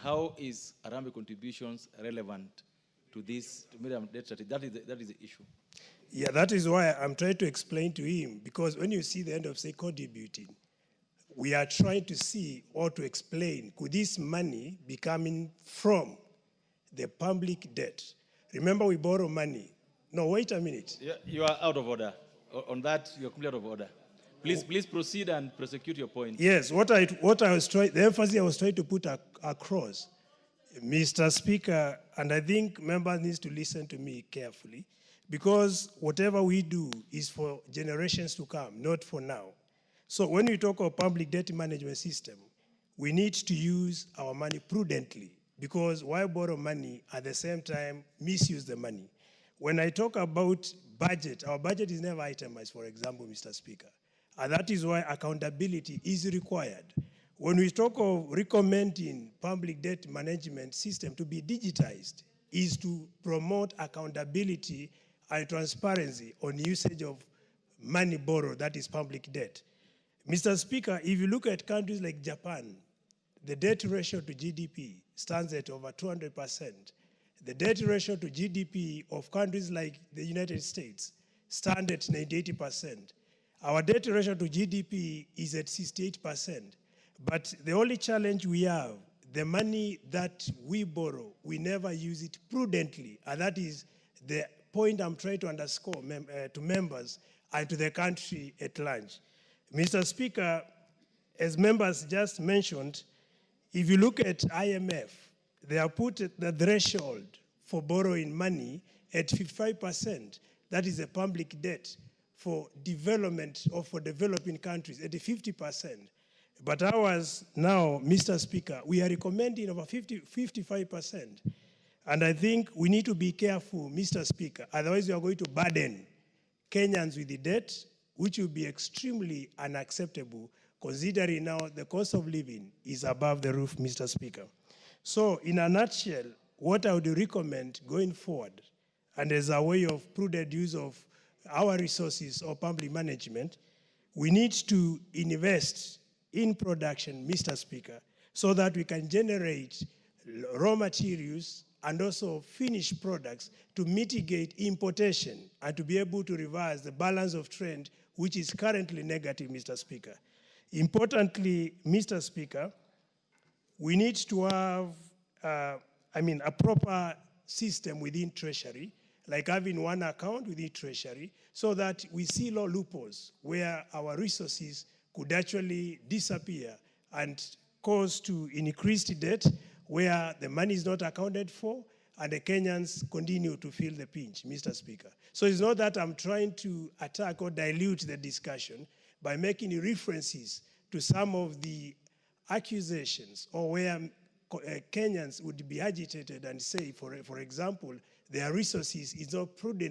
how is Harambee contributions relevant to this medium debt strategy? That is the issue. Yeah, that is why I'm trying to explain to him, because when you see the end of, say, contributing, we are trying to see or to explain, could this money be coming from the public debt? Remember, we borrow money. No, wait a minute. You are out of order. On that, you're completely out of order. Please proceed and prosecute your point. Yes, what I was trying, the emphasis I was trying to put across, Mr. Speaker, and I think members need to listen to me carefully, because whatever we do is for generations to come, not for now. So when we talk of public debt management system, we need to use our money prudently, because why borrow money at the same time misuse the money? When I talk about budget, our budget is never itemized, for example, Mr. Speaker. And that is why accountability is required. When we talk of recommending public debt management system to be digitized, is to promote accountability and transparency on usage of money borrowed, that is public debt. Mr. Speaker, if you look at countries like Japan, the debt ratio to GDP stands at over 200%. The debt ratio to GDP of countries like the United States stand at 98%. Our debt ratio to GDP is at 68%. But the only challenge we have, the money that we borrow, we never use it prudently. And that is the point I'm trying to underscore to members and to the country at large. Mr. Speaker, as members just mentioned, if you look at IMF, they have put the threshold for borrowing money at 55%. That is a public debt for development or for developing countries at 50%. But ours now, Mr. Speaker, we are recommending over 55%. And I think we need to be careful, Mr. Speaker, otherwise we are going to burden Kenyans with the debt, which will be extremely unacceptable, considering now the cost of living is above the roof, Mr. Speaker. So in a nutshell, what I would recommend going forward, and as a way of prudent use of our resources or public management, we need to invest in production, Mr. Speaker, so that we can generate raw materials and also finished products to mitigate importation and to be able to reverse the balance of trade, which is currently negative, Mr. Speaker. Importantly, Mr. Speaker, we need to have, a proper system within Treasury, like having one account within Treasury, so that we see no loopholes where our resources could actually disappear and cause to increased debt where the money is not accounted for and the Kenyans continue to feel the pinch, Mr. Speaker. So it's not that I'm trying to attack or dilute the discussion by making references to some of the accusations or where Kenyans would be agitated and say, for example, their resources is not prudent